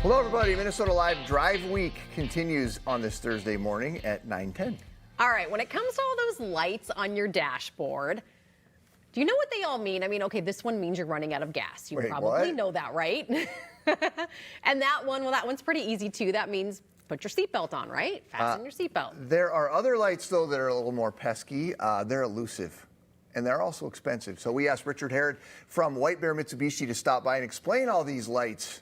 Hello, everybody. Minnesota Live Drive Week continues on this Thursday morning at 9:10. All right, when it comes to all those lights on your dashboard, do you know what they all mean? I mean, okay, this one means you're running out of gas. You Wait, probably what? know that, right? And that one, well, that one's pretty easy too. That means put your seatbelt on, right? Fasten your seatbelt. There are other lights, though, that are a little more pesky. They're elusive, and they're also expensive. So we asked Richard Herod from White Bear Mitsubishi to stop by and explain all these lights,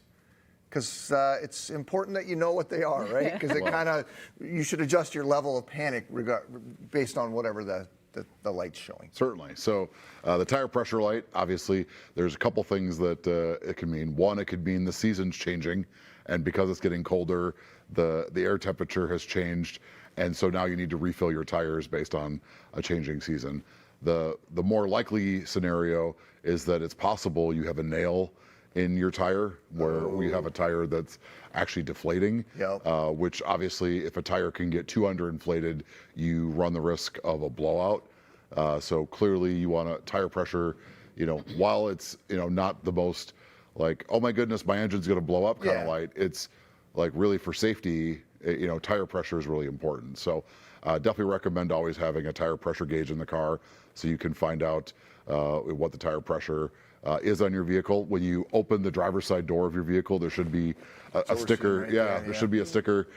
because it's important that you know what they are, right? Because it kind of, you should adjust your level of panic based on whatever the light's showing. Certainly. So the tire pressure light, obviously, there's a couple things that it can mean. One, it could mean the season's changing, and because it's getting colder, the air temperature has changed, and so now you need to refill your tires based on a changing season. The more likely scenario is that it's possible you have a nail in your tire where we have a tire that's actually deflating, which obviously if a tire can get too underinflated, you run the risk of a blowout. So clearly you want a tire pressure, while it's, not the most like, oh my goodness, my engine's gonna blow up kind of light, it's like really for safety, tire pressure is really important. So definitely recommend always having a tire pressure gauge in the car so you can find out what the tire pressure is on your vehicle. When you open the driver's side door of your vehicle, there should be a sticker. Right there should be a sticker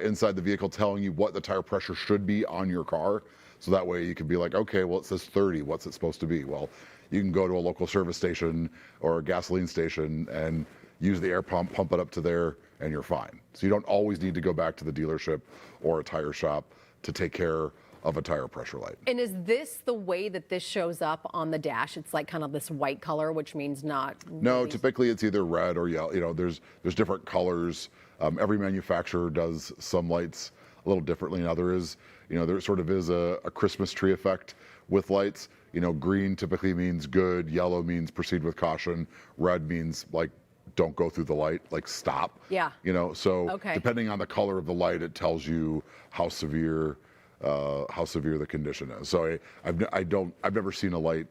inside the vehicle telling you what the tire pressure should be on your car. So that way you can be like, okay, well, it says 30. What's it supposed to be? Well, you can go to a local service station or a gasoline station and use the air pump, pump it up to there, and you're fine. So you don't always need to go back to the dealership or a tire shop to take care of a tire pressure light. And is this the way that this shows up on the dash? It's like kind of this white color, which means not No, really... typically it's either red or yellow. There's different colors. Every manufacturer does some lights a little differently. Now there sort of is a Christmas tree effect with lights. Green typically means good, yellow means proceed with caution, red means like don't go through the light, like stop. Yeah. So depending on the color of the light, it tells you how severe the condition is. So I've never seen a light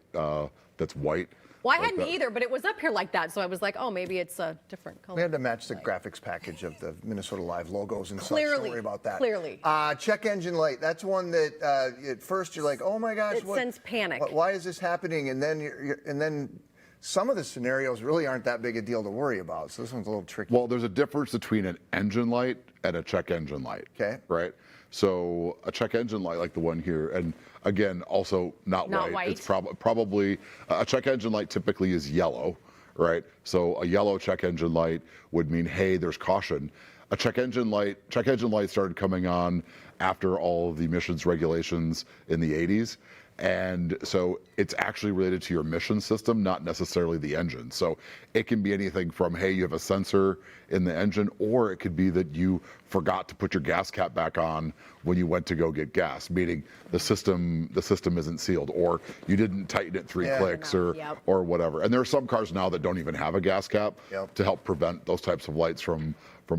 that's white. Well, I hadn't either, but it was up here like that, so I was like, oh, maybe it's a different color. We had to match the graphics package of the Minnesota Live logos and such. Clearly, Don't worry about that. clearly. Check engine light. That's one that at first you're like, oh my gosh, It sends panic. Why is this happening? And then some of the scenarios really aren't that big a deal to worry about. So this one's a little tricky. Well, there's a difference between an engine light and a check engine light. Okay. Right. So a check engine light like the one here, and again, also not white. It's probably a check engine light typically is yellow, right? So a yellow check engine light would mean, hey, there's caution. A check engine light started coming on after all of the emissions regulations in the 80s. And so it's actually related to your emission system, not necessarily the engine. So it can be anything from, hey, you have a sensor in the engine, or it could be that you forgot to put your gas cap back on when you went to go get gas, meaning the system isn't sealed, or you didn't tighten it 3 clicks or whatever. And there are some cars now that don't even have a gas cap to help prevent those types of lights from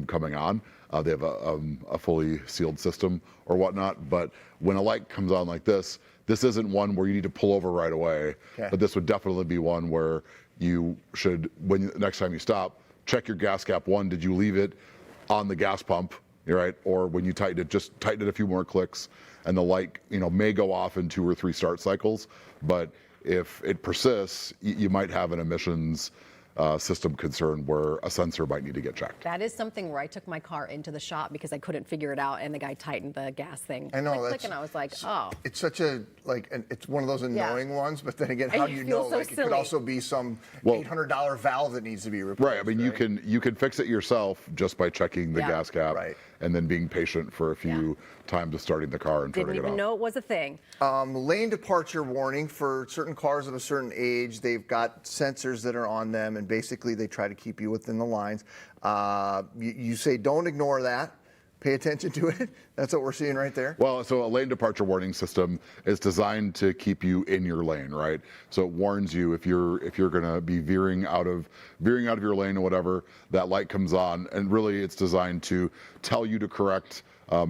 coming on. They have a fully sealed system or whatnot. But when a light comes on like this isn't one where you need to pull over right away, but this would definitely be one where you should, next time you stop, check your gas cap. One, did you leave it on the gas pump, right? Or when you tighten it, just tighten it a few more clicks, and the light, may go off in 2 or 3 start cycles. But if it persists, you might have an emissions system concern where a sensor might need to get checked. That is something where I took my car into the shop because I couldn't figure it out, and the guy tightened the gas thing. I know, click, and I was like, oh. It's such it's one of those annoying ones, but then again, how do you know? So it could also be some $800 valve that needs to be replaced. Right. I mean, you can fix it yourself just by checking the gas cap, and then being patient for a few times of starting the car and turning it off. Didn't even know it was a thing. Lane departure warning for certain cars of a certain age. They've got sensors that are on them, and basically they try to keep you within the lines. You say don't ignore that. Pay attention to it. That's what we're seeing right there. Well, so a lane departure warning system is designed to keep you in your lane, right? So it warns you if you're going to be veering out of your lane or whatever, that light comes on, and really it's designed to tell you to correct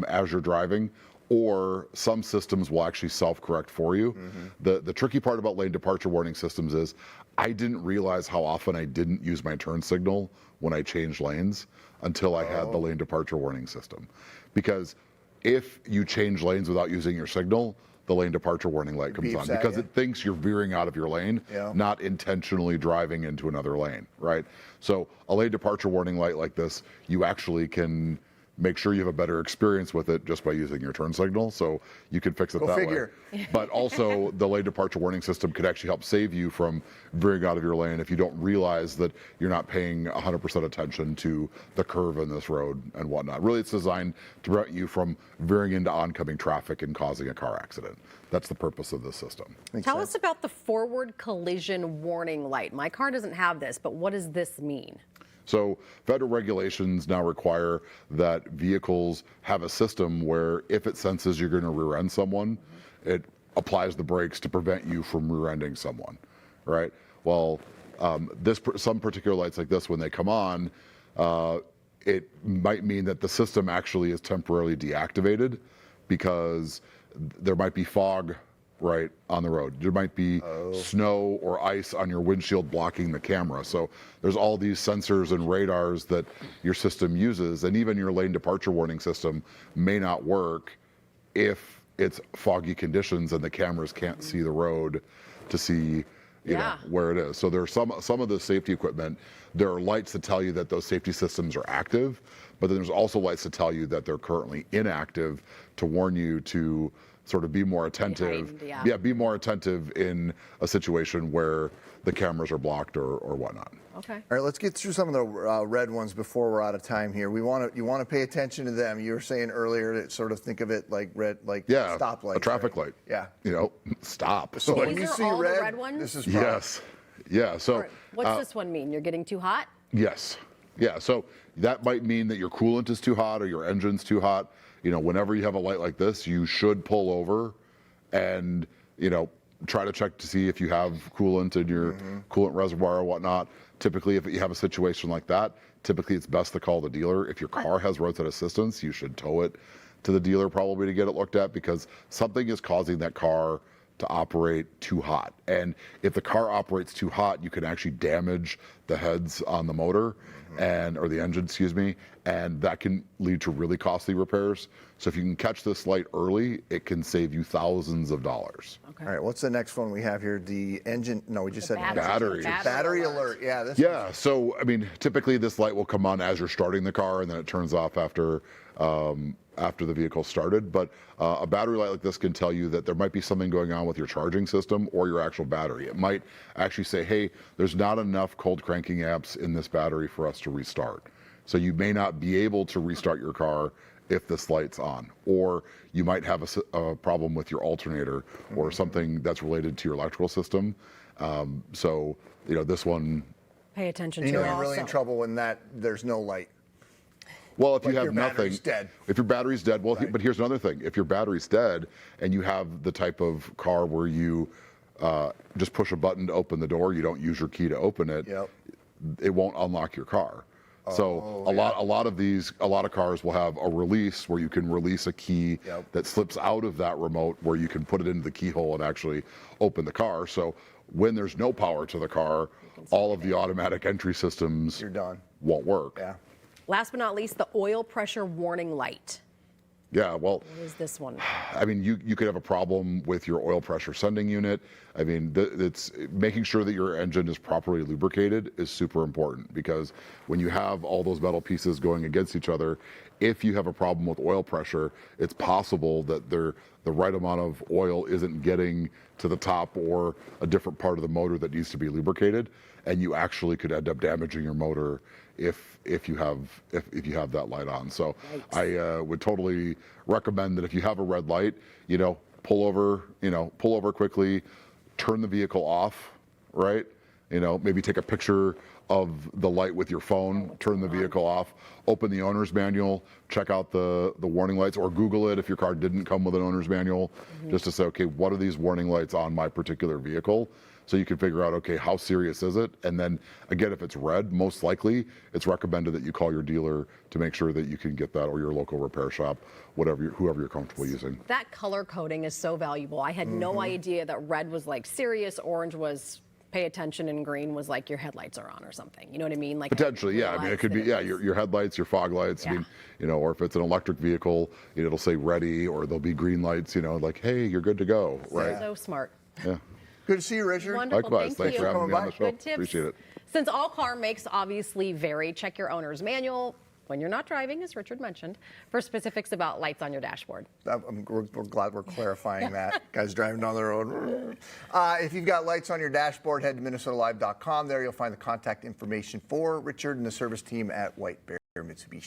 as you're driving. Or some systems will actually self-correct for you. The tricky part about lane departure warning systems is I didn't realize how often I didn't use my turn signal when I changed lanes. until I had the lane departure warning system. Because if you change lanes without using your signal, the lane departure warning light comes on because it thinks you're veering out of your lane, not intentionally driving into another lane, right? So a lane departure warning light like this, you actually can make sure you have a better experience with it just by using your turn signal. So you can fix it that way. But also the lane departure warning system could actually help save you from veering out of your lane if you don't realize that you're not paying 100% attention to the curve in this road and whatnot. Really, it's designed to prevent you from veering into oncoming traffic and causing a car accident. That's the purpose of this system. Tell us about the forward collision warning light. My car doesn't have this, but what does this mean? So federal regulations now require that vehicles have a system where if it senses you're going to rear end someone, it applies the brakes to prevent you from rear ending someone, right? Well, some particular lights like this, when they come on, it might mean that the system actually is temporarily deactivated because there might be fog right on the road. There might be snow or ice on your windshield blocking the camera. So there's all these sensors and radars that your system uses, and even your lane departure warning system may not work if it's foggy conditions and the cameras can't see the road to see you know, where it is. So there's some of the safety equipment, there are lights that tell you that those safety systems are active, but then there's also lights that tell you that they're currently inactive to warn you to sort of be more attentive. Be more attentive in a situation where the cameras are blocked or whatnot. Okay. All right, let's get through some of the red ones before we're out of time here. You want to pay attention to them. You were saying earlier to sort of think of it like red, like stoplight. A traffic light. Yeah. You know, stop. So when you see all the red ones? This is yes. Yeah. So what's this one mean? You're getting too hot? Yes. Yeah. So that might mean that your coolant is too hot or your engine's too hot. You know, whenever you have a light like this, you should pull over and, you know, try to check to see if you have coolant in your coolant reservoir or whatnot. Typically, if you have a situation like that, typically it's best to call the dealer. If your car has roadside assistance, you should tow it to the dealer probably to get it looked at because something is causing that car to operate too hot. And if the car operates too hot, you can actually damage the heads on the motor or the engine, excuse me, and that can lead to really costly repairs. So if you can catch this light early, it can save you thousands of dollars. Okay. All right, what's the next one we have here? The engine, no, we just said battery. Battery alert. Yeah. So, I mean, typically this light will come on as you're starting the car and then it turns off after the vehicle started. But a battery light like this can tell you that there might be something going on with your charging system or your actual battery. It might actually say, hey, there's not enough cold cranking amps in this battery for us to restart. So you may not be able to restart your car if this light's on. Or you might have a problem with your alternator or something that's related to your electrical system. So, you know, this one. Pay attention to it. You know, you're really in trouble when there's no light. Well, if you have nothing, dead. If your battery's dead, well, but here's another thing. If your battery's dead and you have the type of car where you just push a button to open the door, you don't use your key to open it, it won't unlock your car. So a lot of cars will have a release where you can release a key that slips out of that remote where you can put it into the keyhole and actually open the car. So when there's no power to the car, all of the automatic entry systems won't work. Yeah. Last but not least, the oil pressure warning light. Yeah, well, what is this one? I mean, you could have a problem with your oil pressure sending unit. I mean, it's making sure that your engine is properly lubricated is super important because when you have all those metal pieces going against each other, if you have a problem with oil pressure, it's possible that the right amount of oil isn't getting to the top or a different part of the motor that needs to be lubricated, and you actually could end up damaging your motor if you have that light on. So I would totally recommend that if you have a red light, you know, pull over quickly, turn the vehicle off, right? You know, maybe take a picture of the light with your phone, turn the vehicle off, open the owner's manual, check out the warning lights, or Google it if your car didn't come with an owner's manual, just to say, okay, what are these warning lights on my particular vehicle? So you can figure out, okay, how serious is it? And then again, if it's red, most likely it's recommended that you call your dealer to make sure that you can get that, or your local repair shop, whoever you're comfortable using. That color coding is so valuable. I had no idea that red was like serious, orange was pay attention in green was like your headlights are on or something. You know what I mean? Like Potentially, yeah. I mean, it could be, yeah, your headlights, your fog lights. I mean, or if it's an electric vehicle, it'll say ready, or there'll be green lights, like, hey, you're good to go, right? So smart. Yeah. Good to see you, Richard. Wonderful. Likewise. Thanks you. for having me on the show. Good tips. Appreciate it. Since all car makes obviously vary, check your owner's manual when you're not driving, as Richard mentioned, for specifics about lights on your dashboard. We're glad we're clarifying that. Guys driving down the road. If you've got lights on your dashboard, head to minnesotalive.com. There you'll find the contact information for Richard and the service team at White Bear Mitsubishi.